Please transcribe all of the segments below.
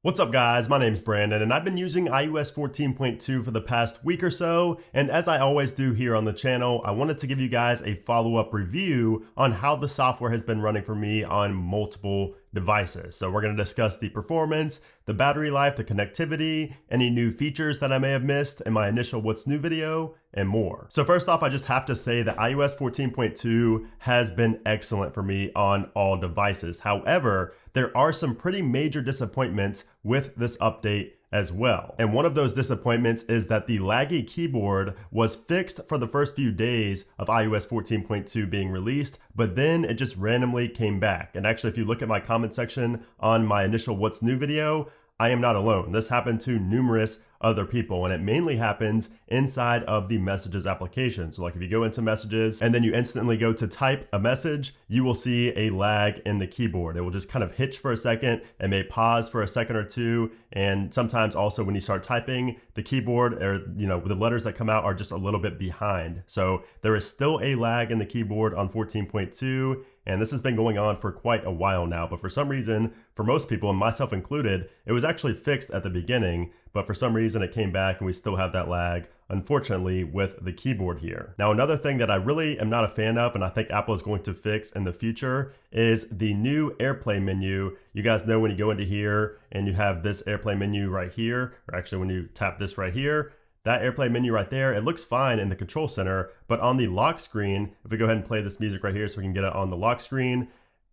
What's up guys, my name's Brandon and I've been using iOS 14.2 for the past week or so, and as I always do here on the channel, I wanted to give you guys a follow-up review on how the software has been running for me on multiple devices. So we're going to discuss the performance, the battery life, the connectivity, any new features that I may have missed in my initial What's New video, and more. So first off, I just have to say that iOS 14.2 has been excellent for me on all devices. However, there are some pretty major disappointments with this update as well. And one of those disappointments is that the laggy keyboard was fixed for the first few days of iOS 14.2 being released, but then it just randomly came back. And actually, if you look at my comment section on my initial What's New video, I am not alone. This happened to numerous other people, and it mainly happens inside of the Messages application. So like if you go into Messages and then you instantly go to type a message, you will see a lag in the keyboard. It will just kind of hitch for a second and may pause for a second or two. And sometimes also when you start typing, the keyboard or the letters that come out are just a little bit behind. So there is still a lag in the keyboard on 14.2. And this has been going on for quite a while now, but for some reason, for most people, and myself included, it was actually fixed at the beginning, but for some reason it came back and we still have that lag, unfortunately, with the keyboard here. Now, another thing that I really am not a fan of, and I think Apple is going to fix in the future, is the new AirPlay menu. You guys know when you go into here and you have this AirPlay menu right here, or actually when you tap this right here, that AirPlay menu right there, it looks fine in the control center, but on the lock screen, if we go ahead and play this music right here so we can get it on the lock screen,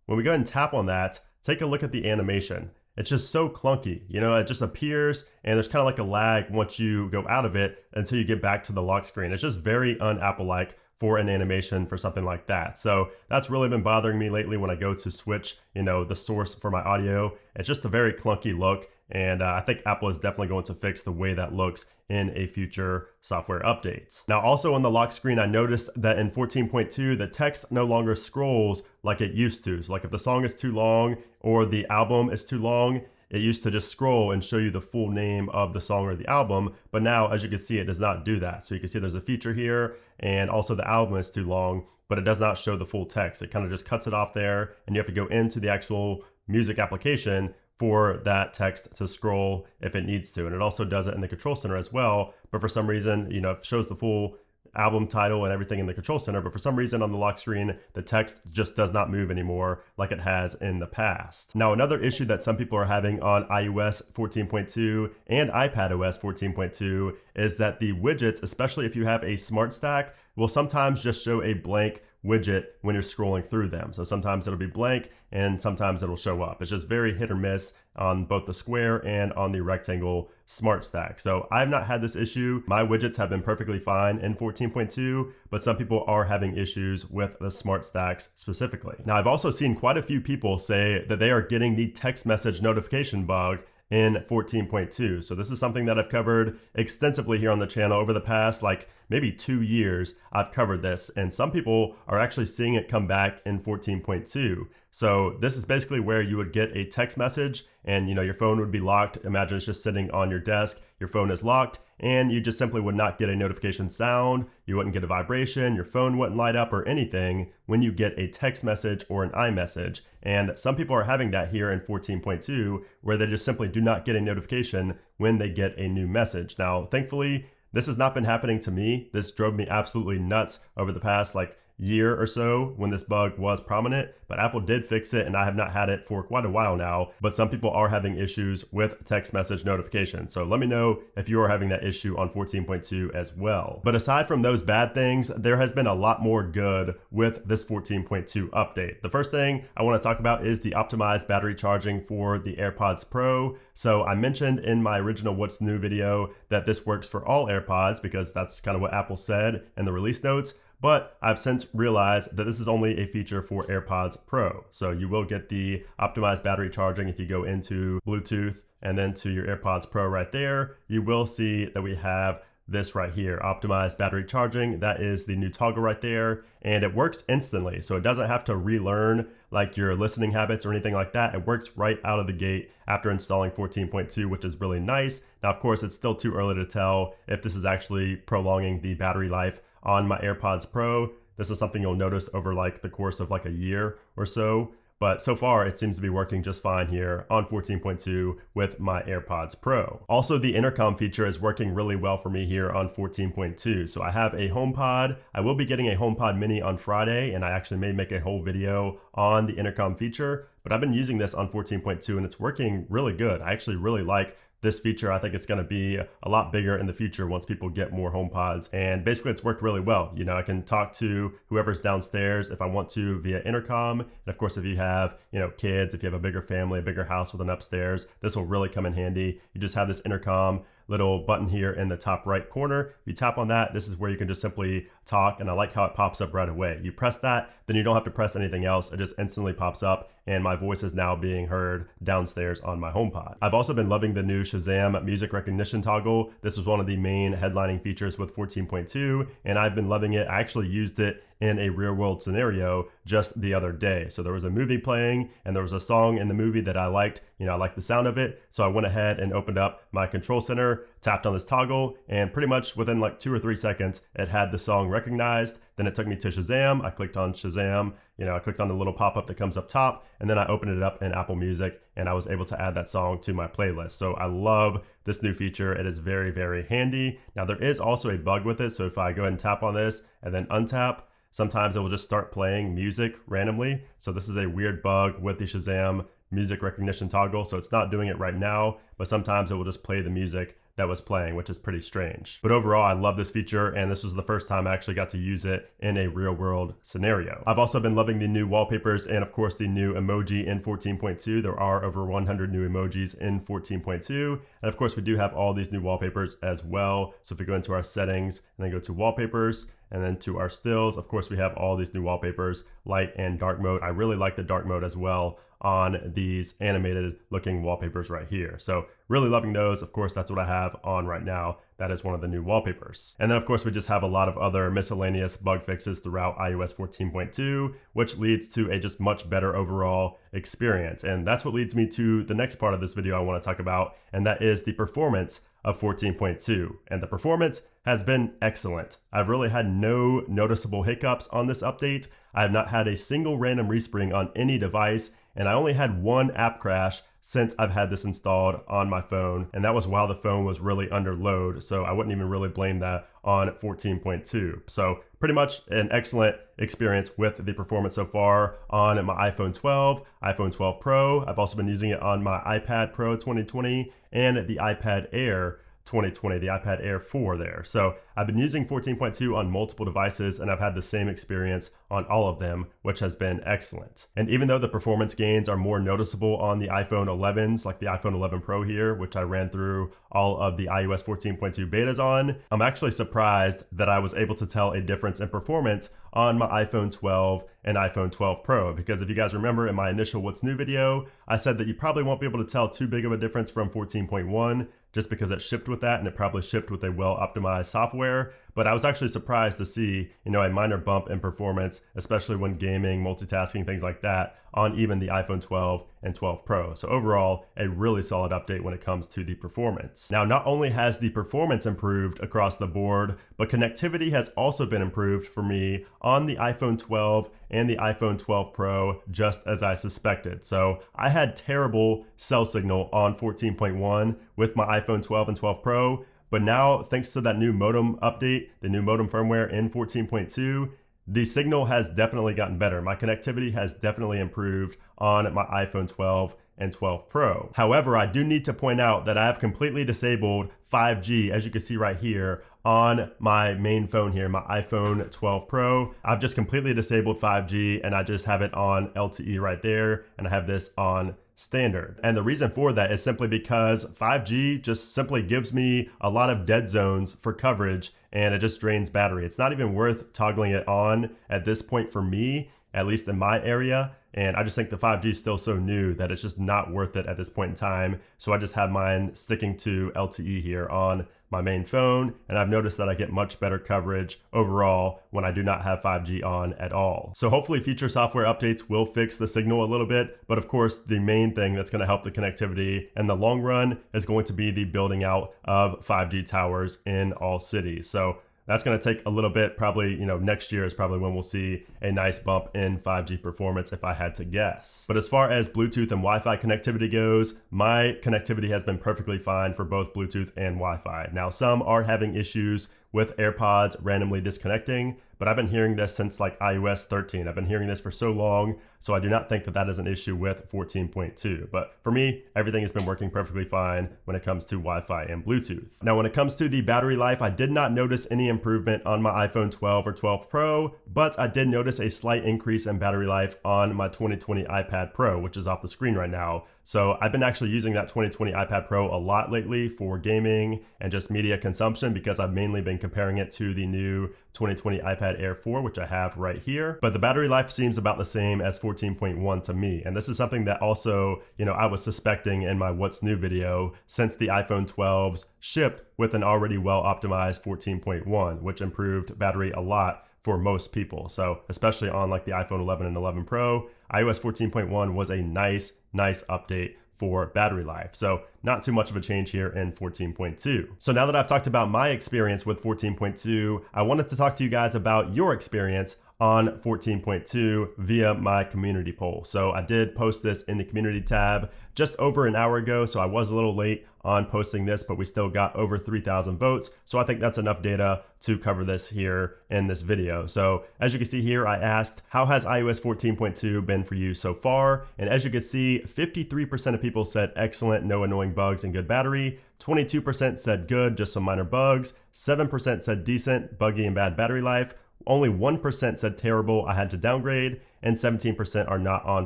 when we go ahead and tap on that, take a look at the animation. It's just so clunky, it just appears and there's kind of like a lag once you go out of it until you get back to the lock screen. It's just very un-Apple-like for an animation for something like that. So that's really been bothering me lately when I go to switch, the source for my audio. It's just a very clunky look. And I think Apple is definitely going to fix the way that looks in a future software updates. Now, also on the lock screen, I noticed that in 14.2, the text no longer scrolls like it used to. So like if the song is too long or the album is too long, it used to just scroll and show you the full name of the song or the album. But now, as you can see, it does not do that. So you can see there's a feature here, and also the album is too long, but it does not show the full text. It kind of just cuts it off there, and you have to go into the actual music application for that text to scroll if it needs to. And it also does it in the control center as well. But for some reason, it shows the full album title and everything in the control center, but for some reason on the lock screen, the text just does not move anymore like it has in the past. Now, another issue that some people are having on iOS 14.2 and iPadOS 14.2 is that the widgets, especially if you have a smart stack, will sometimes just show a blank widget when you're scrolling through them. So sometimes it'll be blank and sometimes it'll show up. It's just very hit or miss on both the square and on the rectangle smart stack. So I've not had this issue. My widgets have been perfectly fine in 14.2, but some people are having issues with the smart stacks specifically. Now, I've also seen quite a few people say that they are getting the text message notification bug in 14.2. So this is something that I've covered extensively here on the channel over the past maybe 2 years. I've covered this, and some people are actually seeing it come back in 14.2. So this is basically where you would get a text message and your phone would be locked. Imagine it's just sitting on your desk, your phone is locked, and you just simply would not get a notification sound, you wouldn't get a vibration, your phone wouldn't light up or anything when you get a text message or an iMessage. And some people are having that here in 14.2 where they just simply do not get a notification when they get a new message. Now, thankfully, this has not been happening to me. This drove me absolutely nuts over the past year or so when this bug was prominent, but Apple did fix it and I have not had it for quite a while now, but some people are having issues with text message notifications. So let me know if you are having that issue on 14.2 as well. But aside from those bad things, there has been a lot more good with this 14.2 update. The first thing I want to talk about is the optimized battery charging for the AirPods Pro. So I mentioned in my original What's New video that this works for all AirPods because that's kind of what Apple said in the release notes. But I've since realized that this is only a feature for AirPods Pro. So you will get the optimized battery charging if you go into Bluetooth and then to your AirPods Pro right there. You will see that we have this right here, optimized battery charging. That is the new toggle right there, and it works instantly. So it doesn't have to relearn your listening habits or anything like that. It works right out of the gate after installing 14.2, which is really nice. Now, of course, it's still too early to tell if this is actually prolonging the battery life on my AirPods Pro. This is something you'll notice over the course of a year or so. but so far it seems to be working just fine here on 14.2 with my AirPods Pro. Also, the intercom feature is working really well for me here on 14.2. So I have a HomePod. I will be getting a HomePod Mini on Friday, and I actually may make a whole video on the intercom feature, but I've been using this on 14.2 and it's working really good. I actually really like this feature. I think it's going to be a lot bigger in the future once people get more HomePods. And basically it's worked really well. You know, I can talk to whoever's downstairs if I want to via intercom. And of course, if you have, you know, kids, if you have a bigger family, a bigger house with an upstairs, this will really come in handy. You just have this intercom little button here in the top right corner. If you tap on that, this is where you can just simply talk, and I like how it pops up right away. You press that, then you don't have to press anything else. It just instantly pops up, and my voice is now being heard downstairs on my HomePod. I've also been loving the new Shazam music recognition toggle. This was one of the main headlining features with 14.2, and I've been loving it. I actually used it in a real world scenario just the other day. So there was a movie playing and there was a song in the movie that I liked. You know, I liked the sound of it. So I went ahead and opened up my control center, tapped on this toggle, and pretty much within like 2 or 3 seconds, it had the song recognized. Then it took me to Shazam. I clicked on Shazam. You know, I clicked on the little pop-up that comes up top, and then I opened it up in Apple Music, and I was able to add that song to my playlist. So I love this new feature. It is very, very handy. Now there is also a bug with it. So if I go ahead and tap on this and then untap, sometimes it will just start playing music randomly. So this is a weird bug with the Shazam music recognition toggle. So it's not doing it right now, but sometimes it will just play the music that was playing, which is pretty strange. But overall, I love this feature, and this was the first time I actually got to use it in a real world scenario. I've also been loving the new wallpapers and of course the new emoji in 14.2. There are over 100 new emojis in 14.2. And of course we do have all these new wallpapers as well. So if we go into our settings and then go to wallpapers, and then to our stills, of course we have all these new wallpapers, light and dark mode. I really like the dark mode as well on these animated looking wallpapers right here. So really loving those. Of course, that's what I have on right now. That is one of the new wallpapers. And then of course we just have a lot of other miscellaneous bug fixes throughout iOS 14.2, which leads to a just much better overall experience. And that's what leads me to the next part of this video I want to talk about, and that is the performance of 14.2. And the performance has been excellent. I've really had no noticeable hiccups on this update. I have not had a single random respring on any device, and I only had one app crash since I've had this installed on my phone, and that was while the phone was really under load, so I wouldn't even really blame that on 14.2. So pretty much an excellent experience with the performance so far on my iPhone 12, iPhone 12 Pro. I've also been using it on my iPad Pro 2020 and the iPad Air 2020, the iPad Air 4 there. So I've been using 14.2 on multiple devices, and I've had the same experience on all of them, which has been excellent. And even though the performance gains are more noticeable on the iPhone 11s, like the iPhone 11 Pro here, which I ran through all of the iOS 14.2 betas on, I'm actually surprised that I was able to tell a difference in performance on my iPhone 12 and iPhone 12 Pro. Because if you guys remember in my initial What's New video, I said that you probably won't be able to tell too big of a difference from 14.1, just because it shipped with that and it probably shipped with a well-optimized software. But I was actually surprised to see, you know, a minor bump in performance, especially when gaming, multitasking, things like that, on even the iPhone 12 and 12 Pro. So overall, a really solid update when it comes to the performance. Now, not only has the performance improved across the board, but connectivity has also been improved for me on the iPhone 12 and the iPhone 12 Pro, just as I suspected. So I had terrible cell signal on 14.1 with my iPhone 12 and 12 Pro, but now thanks to that new modem update, the new modem firmware in 14.2, the signal has definitely gotten better. My connectivity has definitely improved on my iPhone 12 and 12 Pro. However, I do need to point out that I have completely disabled 5G, as you can see right here, on my main phone here, my iPhone 12 Pro. I've just completely disabled 5G, and I just have it on LTE right there, and I have this on standard. And the reason for that is simply because 5G just simply gives me a lot of dead zones for coverage, and it just drains battery. It's not even worth toggling it on at this point for me, at least in my area. And I just think the 5G is still so new that it's just not worth it at this point in time. So I just have mine sticking to LTE here on my main phone. And I've noticed that I get much better coverage overall when I do not have 5G on at all. So hopefully future software updates will fix the signal a little bit. But of course, the main thing that's going to help the connectivity in the long run is going to be the building out of 5G towers in all cities. So that's going to take a little bit. Probably, next year is probably when we'll see a nice bump in 5G performance if I had to guess. But as far as Bluetooth and Wi-Fi connectivity goes, my connectivity has been perfectly fine for both Bluetooth and Wi-Fi. Now, some are having issues with AirPods randomly disconnecting, but I've been hearing this since like iOS 13. I've been hearing this for so long, so I do not think that that is an issue with 14.2. But for me, everything has been working perfectly fine when it comes to Wi-Fi and Bluetooth. Now, when it comes to the battery life, I did not notice any improvement on my iPhone 12 or 12 Pro, but I did notice a slight increase in battery life on my 2020 iPad Pro, which is off the screen right now. So I've been actually using that 2020 iPad Pro a lot lately for gaming and just media consumption because I've mainly been comparing it to the new 2020 iPad Air 4, which I have right here. But the battery life seems about the same as 14.1 to me. And this is something that also, I was suspecting in my What's New video since the iPhone 12s shipped with an already well optimized 14.1, which improved battery a lot for most people. So especially on like the iPhone 11 and 11 Pro, iOS 14.1 was a nice update for battery life. So not too much of a change here in 14.2. So now that I've talked about my experience with 14.2, I wanted to talk to you guys about your experience on 14.2 via my community poll. So I did post this in the community tab just over an hour ago, so I was a little late on posting this, but we still got over 3,000 votes. So I think that's enough data to cover this here in this video. So as you can see here, I asked, how has iOS 14.2 been for you so far? And as you can see, 53% of people said excellent, no annoying bugs and good battery. 22% said good, just some minor bugs. 7% said decent, buggy and bad battery life. Only 1% said terrible, I had to downgrade, and 17% are not on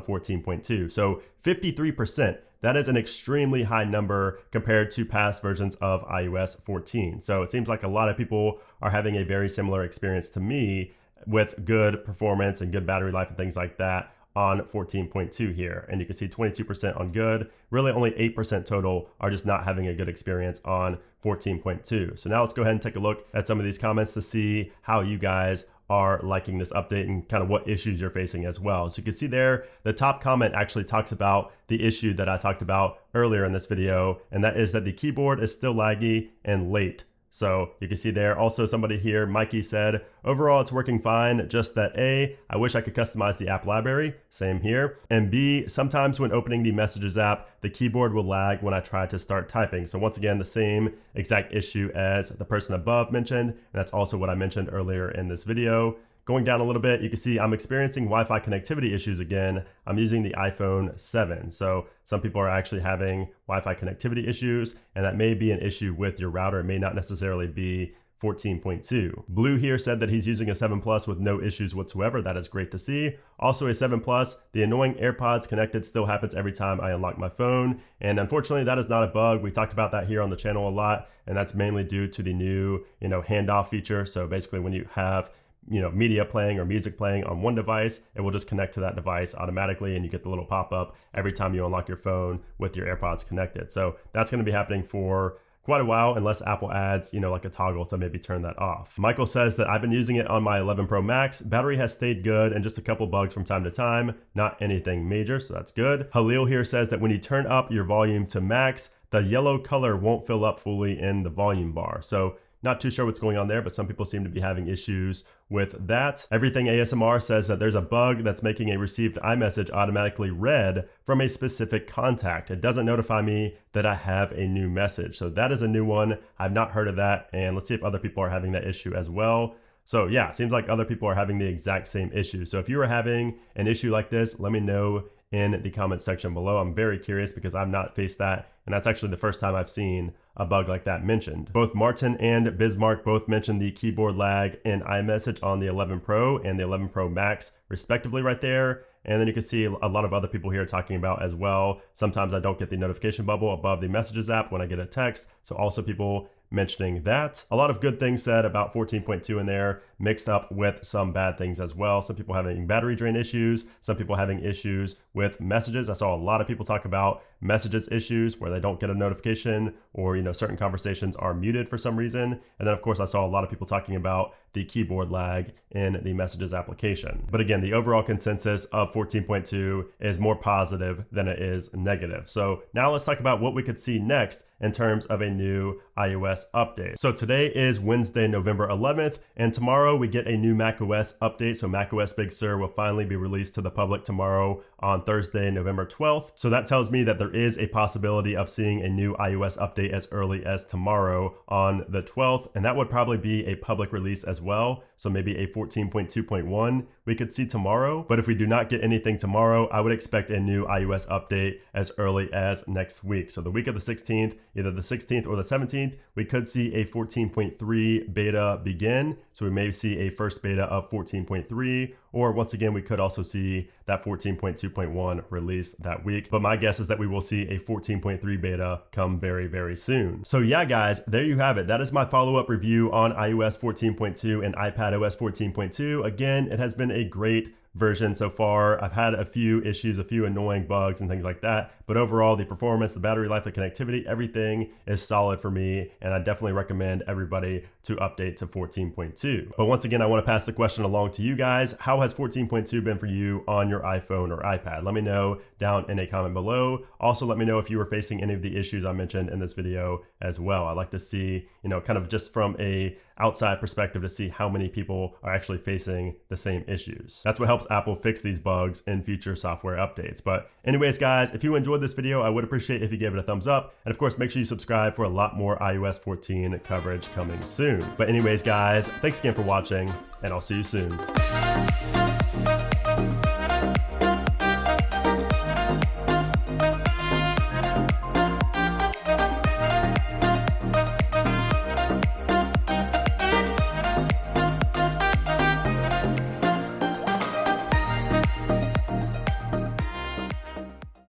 14.2. So 53%, that is an extremely high number compared to past versions of iOS 14. So it seems like a lot of people are having a very similar experience to me with good performance and good battery life and things like that on 14.2 here. And you can see 22% on good, really only 8% total are just not having a good experience on 14.2. So now let's go ahead and take a look at some of these comments to see how you guys are liking this update and kind of what issues you're facing as well. So you can see there, the top comment actually talks about the issue that I talked about earlier in this video, and that is that the keyboard is still laggy and late. So you can see there also somebody here, Mikey said, overall it's working fine, just that A, I wish I could customize the app library, same here, and B, sometimes when opening the Messages app, the keyboard will lag when I try to start typing. So once again, the same exact issue as the person above mentioned, and that's also what I mentioned earlier in this video. Going down a little bit, you can see I'm experiencing Wi-Fi connectivity issues again. I'm using the iPhone 7. So some people are actually having Wi-Fi connectivity issues, and that may be an issue with your router. It may not necessarily be 14.2. Blue here said that he's using a 7 Plus with no issues whatsoever. That is great to see. Also a 7 Plus, the annoying AirPods connected still happens every time I unlock my phone. And unfortunately, that is not a bug. We talked about that here on the channel a lot, and that's mainly due to the new, handoff feature. So basically when you have media playing or music playing on one device, it will just connect to that device automatically and you get the little pop-up every time you unlock your phone with your AirPods connected. So that's going to be happening for quite a while unless Apple adds, like a toggle to maybe turn that off. Michael says that I've been using it on my 11 Pro Max. Battery has stayed good and just a couple bugs from time to time, not anything major, so that's good. Halil here says that when you turn up your volume to max, the yellow color won't fill up fully in the volume bar. So not too sure what's going on there, but some people seem to be having issues with that. Everything ASMR says that there's a bug that's making a received iMessage automatically read from a specific contact. It doesn't notify me that I have a new message. So that is a new one. I've not heard of that. And let's see if other people are having that issue as well. So yeah, it seems like other people are having the exact same issue. So if you are having an issue like this, let me know in the comment section below. I'm very curious because I've not faced that. And that's actually the first time I've seen a bug like that mentioned. Both Martin and Bismarck both mentioned the keyboard lag in iMessage on the 11 Pro and the 11 Pro Max respectively right there. And then you can see a lot of other people here talking about as well. Sometimes I don't get the notification bubble above the Messages app when I get a text. So also people mentioning that. A lot of good things said about 14.2 in there, mixed up with some bad things as well. Some people having battery drain issues, some people having issues with messages. I saw a lot of people talk about messages issues where they don't get a notification, or certain conversations are muted for some reason. And then of course I saw a lot of people talking about the keyboard lag in the messages application. But again, the overall consensus of 14.2 is more positive than it is negative. So now let's talk about what we could see next in terms of a new iOS update. So today is Wednesday, November 11th, and tomorrow we get a new macOS update. So macOS Big Sur will finally be released to the public tomorrow on Thursday, November 12th. So that tells me that there is a possibility of seeing a new iOS update as early as tomorrow on the 12th, and that would probably be a public release as well. So maybe a 14.2.1 we could see tomorrow. But if we do not get anything tomorrow, I would expect a new iOS update as early as next week. So the week of the 16th, either the 16th or the 17th, we could see a 14.3 beta begin. So we may see a first beta of 14.3, or once again, we could also see that 14.2.1 release that week. But my guess is that we will see a 14.3 beta come very, very soon. So yeah, guys, there you have it. That is my follow-up review on iOS 14.2 and iPadOS 14.2. Again, it has been a great version so far. I've had a few issues, a few annoying bugs and things like that, but overall the performance, the battery life, the connectivity, everything is solid for me, and I definitely recommend everybody to update to 14.2. But once again, I want to pass the question along to you guys. How has 14.2 been for you on your iPhone or iPad? Let me know down in a comment below. Also, let me know if you were facing any of the issues I mentioned in this video as well. I'd like to see, kind of just from a outside perspective, to see how many people are actually facing the same issues. That's what helps Apple fix these bugs in future software updates. But anyways, guys, if you enjoyed this video, I would appreciate if you gave it a thumbs up. And of course, make sure you subscribe for a lot more iOS 14 coverage coming soon. But anyways, guys, thanks again for watching, and I'll see you soon.